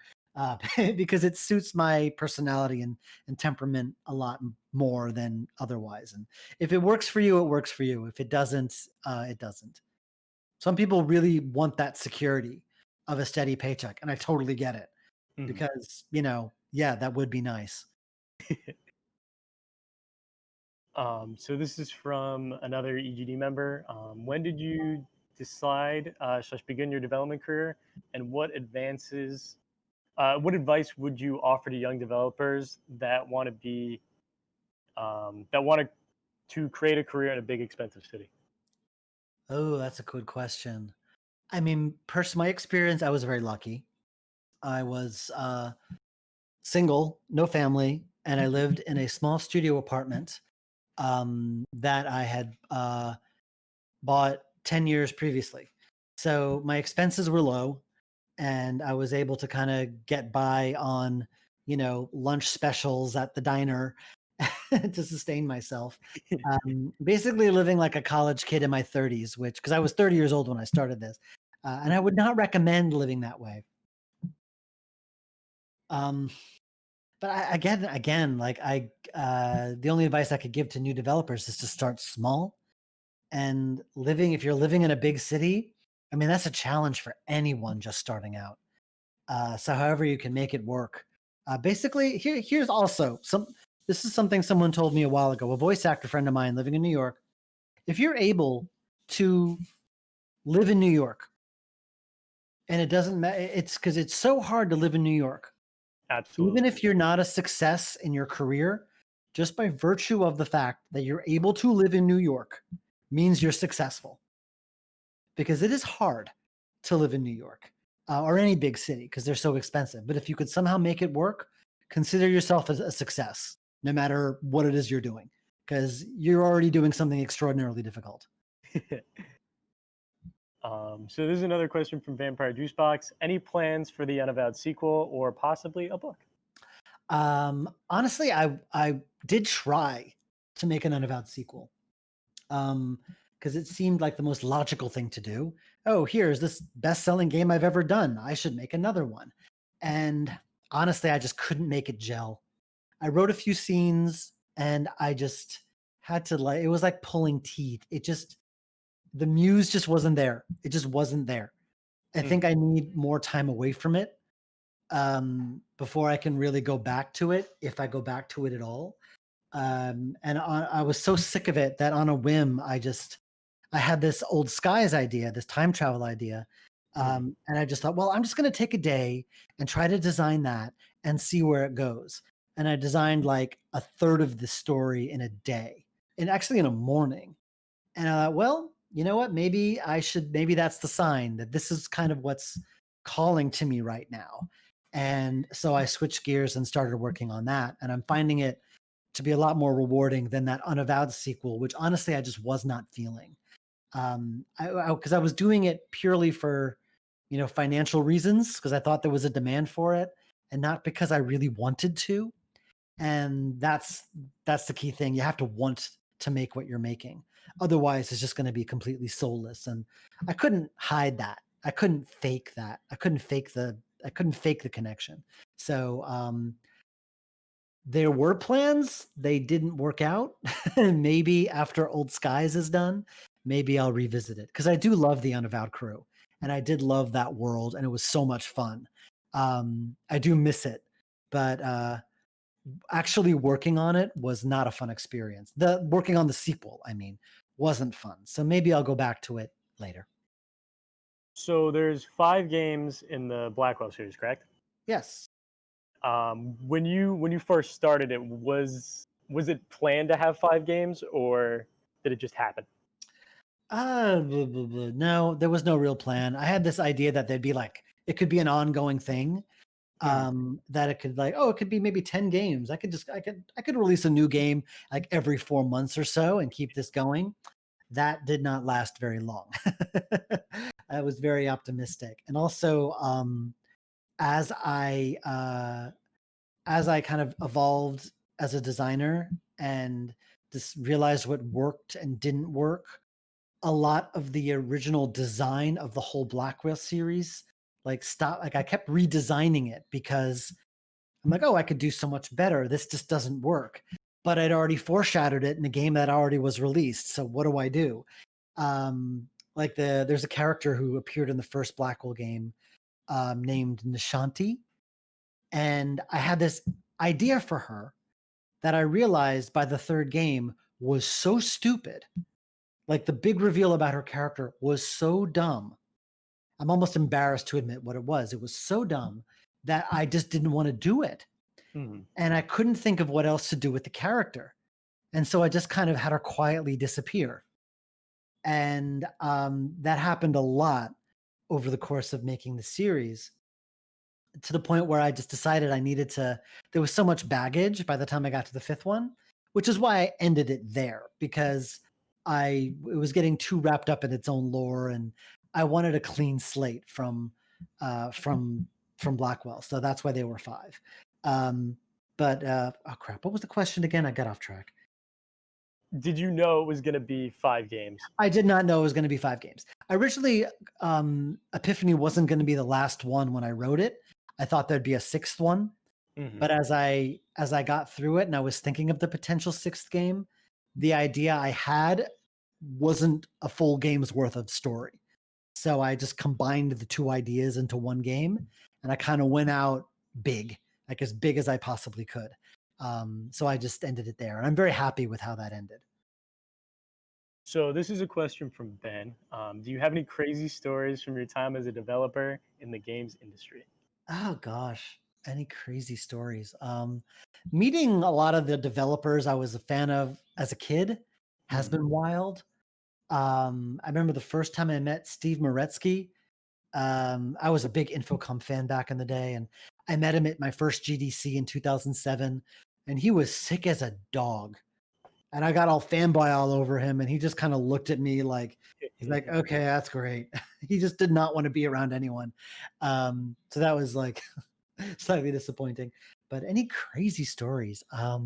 because it suits my personality and temperament a lot more than otherwise. And if it works for you, it works for you. If it doesn't, it doesn't. Some people really want that security of a steady paycheck, and I totally get it Mhm. because, yeah, that would be nice. So this is from another EGD member. When did you decide slash begin your development career, and what advice would you offer to young developers that want to be that want to create a career in a big expensive city? Oh, that's a good question. I mean, my experience, I was very lucky. I was single, no family, and I lived in a small studio apartment that I had bought 10 years previously. So my expenses were low and I was able to kind of get by on, lunch specials at the diner to sustain myself. Basically living like a college kid in my 30s, because I was 30 years old when I started this. And I would not recommend living that way. Um, but again, the only advice I could give to new developers is to start small and if you're living in a big city, I mean, that's a challenge for anyone just starting out. So however you can make it work. Basically, here's also this is something someone told me a while ago, a voice actor friend of mine living in New York. If you're able to live in New York, and it doesn't matter, it's because it's so hard to live in New York. Even Absolutely. if you're not a success in your career, just by virtue of the fact that you're able to live in New York means you're successful because it is hard to live in New York or any big city because they're so expensive. But if you could somehow make it work, consider yourself as a success, no matter what it is you're doing, because you're already doing something extraordinarily difficult. So this is another question from Vampire Juicebox. Any plans for the unavowed sequel or possibly a book? Honestly, I did try to make an unavowed sequel. Because it seemed like the most logical thing to do. Oh, here's this best-selling game I've ever done. I should make another one. And honestly, I just couldn't make it gel. I wrote a few scenes and I just had to it was like pulling teeth. The muse just wasn't there. It just wasn't there. I think Mhm. I need more time away from it before I can really go back to it, if I go back to it at all. I was so sick of it that on a whim, I had this old skies idea, this time travel idea. Mhm. And I just thought, well, I'm just going to take a day and try to design that and see where it goes. And I designed like a third of the story in a day and actually in a morning. And I thought, well, you know what? Maybe that's the sign that this is kind of what's calling to me right now. And so I switched gears and started working on that. And I'm finding it to be a lot more rewarding than that unavowed sequel, which honestly I just was not feeling. Because I was doing it purely for, financial reasons, because I thought there was a demand for it, and not because I really wanted to. And that's the key thing. You have to want to make what you're making. Otherwise, it's just going to be completely soulless. And I couldn't hide that. I couldn't fake that. I couldn't fake the connection. So there were plans, they didn't work out. Maybe after Old Skies is done, maybe I'll revisit it because I do love the Unavowed crew, and I did love that world, and it was so much fun. I do miss it, but, actually working on it was not a fun experience. The working on the sequel, I mean, wasn't fun, so maybe I'll go back to it later. So there's 5 games in the Blackwell series, correct? Yes. When you first started it, was it planned to have 5 games, or did it just happen? Blah, blah, blah. No, there was no real plan. I had this idea that there'd be like it could be an ongoing thing, Mhm. that it could it could be maybe 10 games. I could release a new game like every 4 months or so and keep this going. That did not last very long. I was very optimistic. And also, as I as I kind of evolved as a designer and just realized what worked and didn't work, a lot of the original design of the whole Blackwell series like stop. Like I kept redesigning it because I'm like, oh, I could do so much better. This just doesn't work. But I'd already foreshadowed it in a game that already was released. So what do I do? Like there's a character who appeared in the first Blackwell game named Nishanti, and I had this idea for her that I realized by the third game was so stupid. Like the big reveal about her character was so dumb. I'm almost embarrassed to admit what it was. It was so dumb that I just didn't want to do it. Mhm. And I couldn't think of what else to do with the character. And so I just kind of had her quietly disappear. And that happened a lot over the course of making the series, to the point where I just decided I needed to. There was so much baggage by the time I got to the fifth one, which is why I ended it there, because it was getting too wrapped up in its own lore, and I wanted a clean slate uh, from from Blackwell. So that's why they were five. Um, but oh crap, what was the question again? I got off track. Did you know it was going to be 5 games? I did not know it was going to be 5 games. Originally, Epiphany wasn't going to be the last one when I wrote it. I thought there'd be a sixth one, Hmm. but as I got through it and I was thinking of the potential sixth game, the idea I had wasn't a full game's worth of story. So I just combined the two ideas into one game, and I kind of went out big, like as big as I possibly could. So I just ended it there, and I'm very happy with how that ended. So this is a question from Ben. Do you have any crazy stories from your time as a developer in the games industry? Oh gosh, any crazy stories? Meeting a lot of the developers I was a fan of as a kid has Mhm. been wild. I remember the first time I met Steve Moretsky. I was a big Infocom fan back in the day, and I met him at my first GDC in 2007, and he was sick as a dog. And I got all fanboy all over him, and he just kind of looked at me like, he's like, okay, that's great. He just did not want to be around anyone. So that was like slightly disappointing. But any crazy stories? I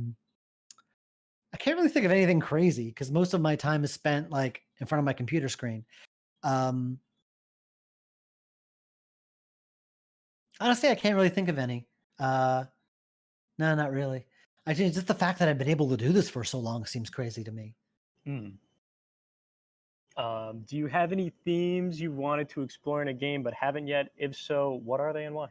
can't really think of anything crazy because most of my time is spent like in front of my computer screen. Um, Honestly, I can't really think of any. Uh, no, not really. I think just the fact that I've been able to do this for so long seems crazy to me. Mm. Do you have any themes you wanted to explore in a game but haven't yet? If so, what are they and why?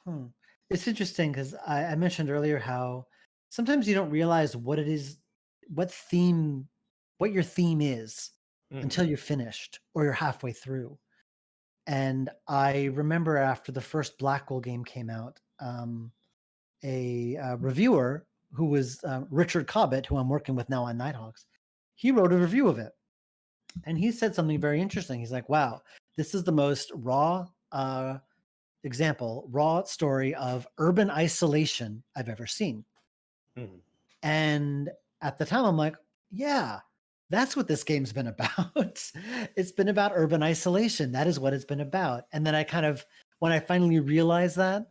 Hmm. It's interesting because I mentioned earlier how sometimes you don't realize what it is, what theme, what your theme is Hmm. until you're finished or you're halfway through. And I remember after the first Blackwell game came out, a reviewer who was Richard Cobbett, who I'm working with now on Nighthawks, he wrote a review of it. And he said something very interesting. He's like, wow, this is the most raw story of urban isolation I've ever seen. Hmm. And at the time, I'm like, yeah, that's what this game's been about. It's been about urban isolation. That is what it's been about. And then when I finally realized that,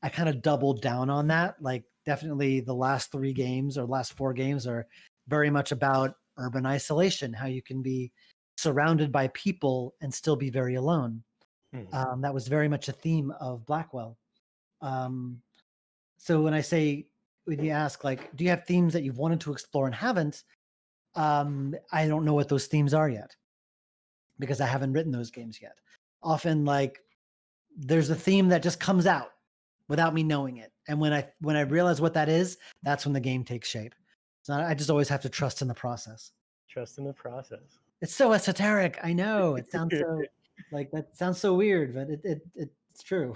I kind of doubled down on that. Like, definitely the last 3 games or last 4 games are very much about urban isolation, how you can be surrounded by people and still be very alone. Hmm. That was very much a theme of Blackwell. Um, so when you ask like, do you have themes that you've wanted to explore and haven't? I don't know what those themes are yet because I haven't written those games yet. Often, like there's a theme that just comes out without me knowing it, and when I realize what that is, that's when the game takes shape. So I just always have to trust in the process. Trust in the process. It's so esoteric. I know it sounds so like that sounds so weird, but it's true.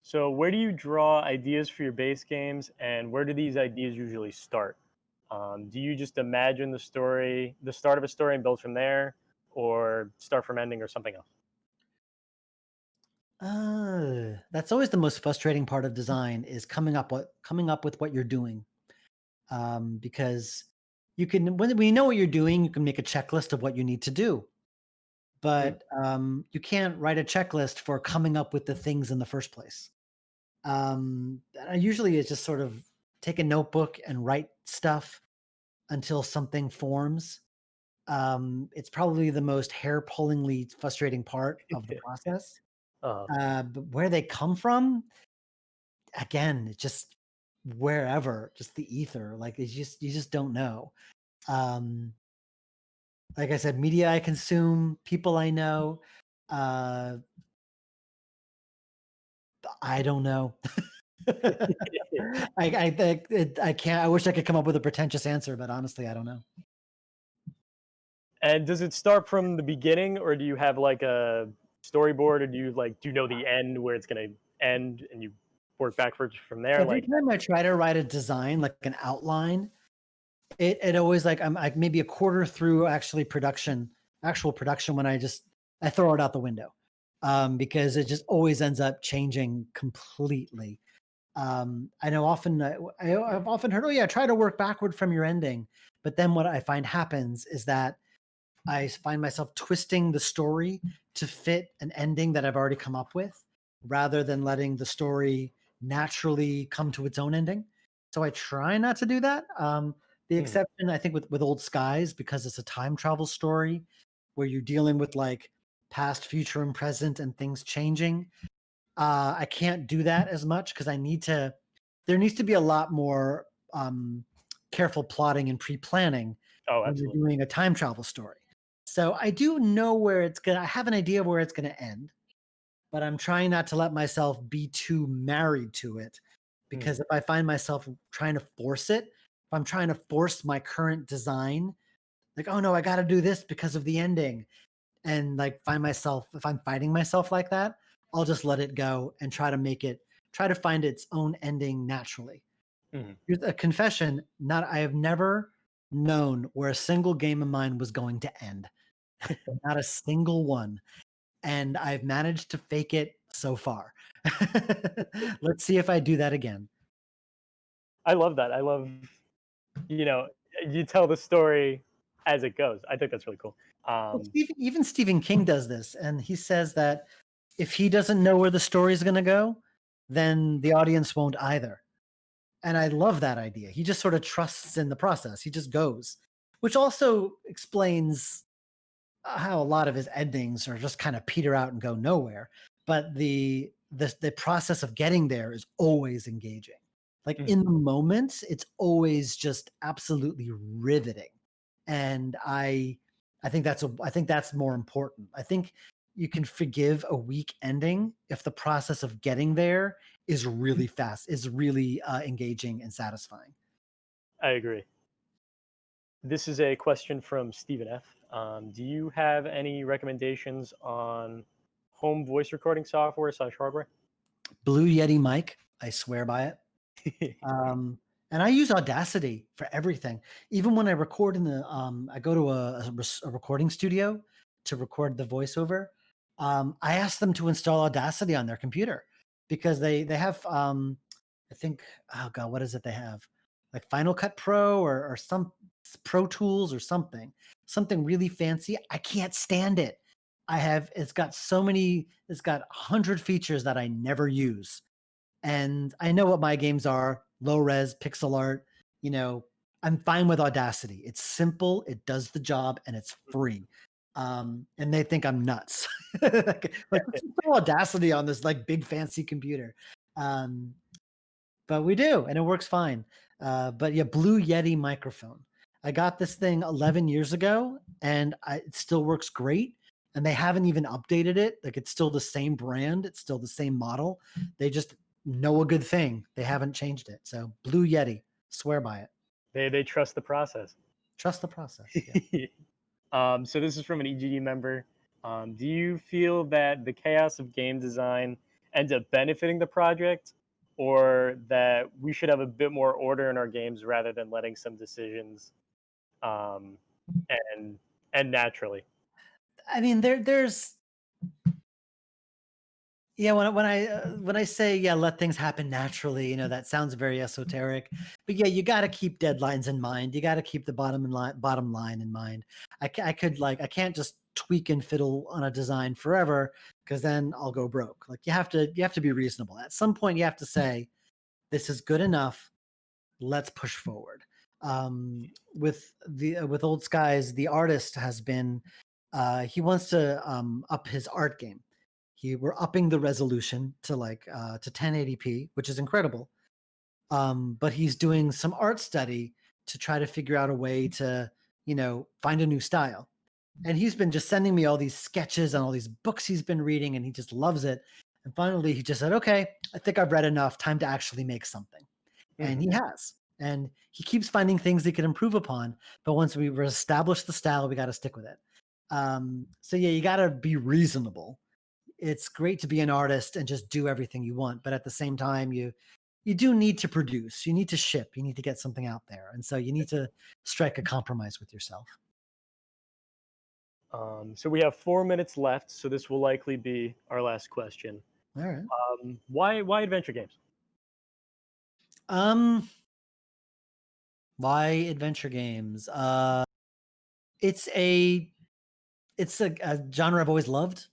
So, where do you draw ideas for your base games, and where do these ideas usually start? Do you just imagine the start of a story, and build from there, or start from ending, or something else? That's always the most frustrating part of design is coming up with what you're doing. Because you can when you know what you're doing, you can make a checklist of what you need to do. Mm. But you can't write a checklist for coming up with the things in the first place. I usually is just sort of take a notebook and write stuff until something forms. It's probably the most hair-pullingly frustrating part of the process. uh, But where they come from, again, it's just wherever, just the ether. Like it's just you just don't know. Um, like I said, media I consume, people I know. Uh, I don't know. I can't. I wish I could come up with a pretentious answer, but honestly, I don't know. and does it start from the beginning, or do you have like a storyboard, or do you know the end where it's gonna end, and you work backwards from there? Every Like, time I try to write a design, like an outline, it always like I'm like maybe a quarter through actual production when I throw it out the window, because it just always ends up changing completely. I know often I've often heard, oh yeah, try to work backward from your ending, but then what I find happens is that I find myself twisting the story to fit an ending that I've already come up with, rather than letting the story naturally come to its own ending. So I try not to do that. The mhm. exception, I think, with Old Skies, because it's a time travel story where you're dealing with like past, future, and present, and things changing. I can't do that as much because I need to. There needs to be a lot more careful plotting and pre-planning Oh, when you're absolutely. doing a time travel story. So I do know where it's gonna. I have an idea of where it's gonna end, but I'm trying not to let myself be too married to it, Mhm. because if I find myself trying to force it, if I'm trying to force my current design, like, oh no, I got to do this because of the ending, and like find myself, if I'm fighting myself like that, I'll just let it go and try to find its own ending naturally. Mhm. Here's a confession: not I have never known where a single game of mine was going to end. Not a single one. And I've managed to fake it so far. Let's see if I do that again. I love that. I love, you know, you tell the story as it goes. I think that's really cool. Well, Um, Even Stephen King does this, and he says that if he doesn't know where the story is going to go, then the audience won't either. And I love that idea. He just sort of trusts in the process. He just goes, which also explains how a lot of his endings are just kind of peter out and go nowhere. But the process of getting there is always engaging. Like mhm. in the moment, it's always just absolutely riveting. And I think that's more important. I think you can forgive a weak ending if the process of getting there is really fast, is really engaging and satisfying. I agree. This is a question from Stephen F. Do you have any recommendations on home voice recording software slash hardware? Blue Yeti mic, I swear by it. Um, and I use Audacity for everything. Even when I record I go to a recording studio to record the voiceover. I ask them to install Audacity on their computer because they have, I think, oh god, what is it they have? Like Final Cut Pro or some Pro Tools or something really fancy. I can't stand it. It's got 100 features that I never use, and I know what my games are: low res, pixel art. You know, I'm fine with Audacity. It's simple, it does the job, and it's free. And they think I'm nuts. Like let's install Audacity on this like big fancy computer. Um, but we do, and it works fine. But yeah, Blue Yeti microphone. I got this thing 11 years ago, and it still works great. And they haven't even updated it. Like it's still the same brand, it's still the same model. They just know a good thing. They haven't changed it. So Blue Yeti, swear by it. They trust the process. Trust the process. Yeah. So this is from an EGD member. Do you feel that the chaos of game design ends up benefiting the project, or that we should have a bit more order in our games rather than letting some decisions um, and naturally? I mean, there's yeah, when I say, yeah, let things happen naturally, that sounds very esoteric. But yeah, you gotta keep deadlines in mind. You gotta keep the bottom line in mind. I can't just tweak and fiddle on a design forever, because then I'll go broke. Like you have to be reasonable. At some point, you have to say, this is good enough. Let's push forward. With Old Skies, the artist has been he wants to up his art game. We're upping the resolution to to 1080p, which is incredible. But he's doing some art study to try to figure out a way to, find a new style. And he's been just sending me all these sketches and all these books he's been reading, and he just loves it. And finally, he just said, "Okay, I think I've read enough. Time to actually make something." And Mhm. he has. And he keeps finding things he can improve upon. But once we establish the style, we got to stick with it. So yeah, you got to be reasonable. It's great to be an artist and just do everything you want, but at the same time, you do need to produce. You need to ship. You need to get something out there, and so you need to strike a compromise with yourself. So we have 4 minutes left, so this will likely be our last question. All right. Why adventure games? Um, why adventure games? It's a it's a genre I've always loved.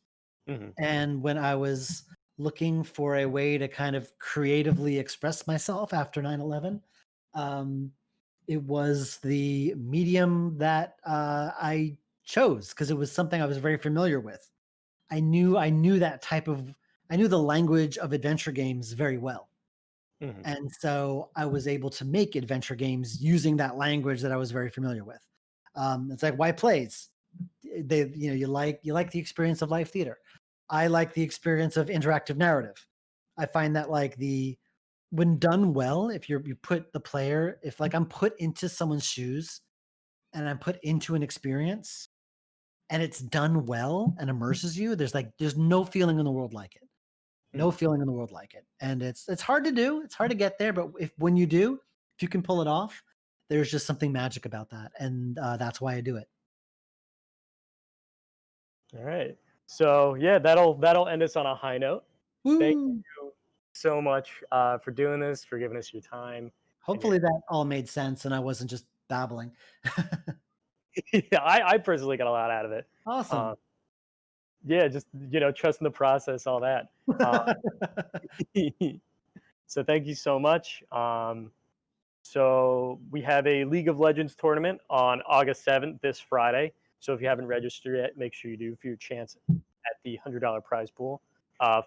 Mhm. And when I was looking for a way to kind of creatively express myself after 9/11, um, it was the medium that I chose because it was something I was very familiar with. I knew that type of I knew the language of adventure games very well. Mhm. And so I was able to make adventure games using that language that I was very familiar with. It's like why plays? You like the experience of live theater. I like the experience of interactive narrative. I find that like the when done well, if you put the player, if like I'm put into someone's shoes and I'm put into an experience and it's done well and immerses you, there's no feeling in the world like it. No Mhm. feeling in the world like it. And it's hard to do. It's hard to get there, but if when you do, if you can pull it off, there's just something magic about that, and that's why I do it. All right. So yeah, that'll end us on a high note. Thank Woo! you so much for doing this, for giving us your time and your. Hopefully that all made sense and I wasn't just babbling. Yeah, I personally got a lot out of it. Uh, Awesome. yeah, just trusting the process, all that. Uh, so thank you so much. So we have a League of Legends tournament on August 7th, this Friday. So if you haven't registered yet, make sure you do for your chance at the $100 prize pool.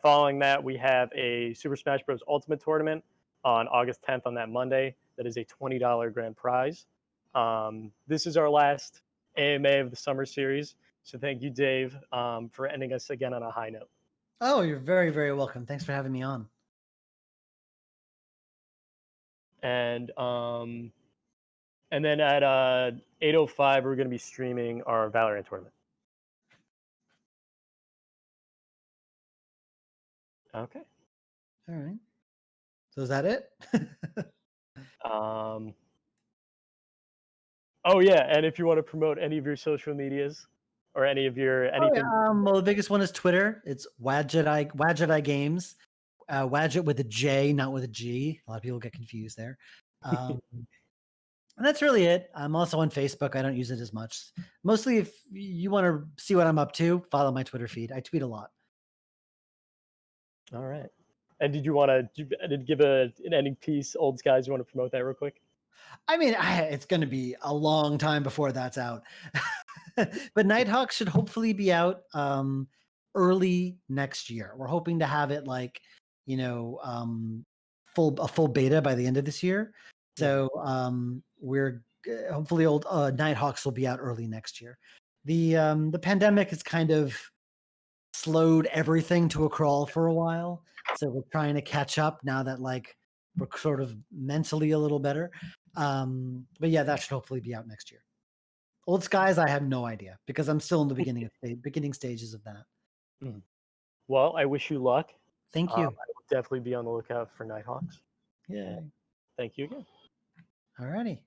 Following that, we have a Super Smash Bros. Ultimate tournament on August 10th on that Monday. That is a $20 grand prize. This is our last AMA of the summer series. So thank you, Dave, for ending us again on a high note. Oh, you're very, very welcome. Thanks for having me on. And then at 8:05, we're going to be streaming our Valorant tournament. Okay. All right. So is that it? Um, oh yeah, and if you want to promote any of your social medias or any of your Oh yeah. anything. Well, the biggest one is Twitter. It's Wadjet Games. Wadjet with a J, not with a G. A lot of people get confused there. Um, and that's really it. I'm also on Facebook. I don't use it as much. Mostly, if you want to see what I'm up to, follow my Twitter feed. I tweet a lot. All right. And did you want to give an ending piece, old guys? You want to promote that real quick? I mean, it's going to be a long time before that's out. But Nighthawk should hopefully be out early next year. We're hoping to have it like, you know, a full beta by the end of this year. Mhm. So we're hopefully old Nighthawks will be out early next year. The pandemic has kind of slowed everything to a crawl for a while. So we're trying to catch up now that like we're sort of mentally a little better. But yeah, that should hopefully be out next year. Old Skies, I have no idea because I'm still in the beginning stages of that. Mhm. Well, I wish you luck. Thank you. I will definitely be on the lookout for Nighthawks. And Yay. thank you again. All righty.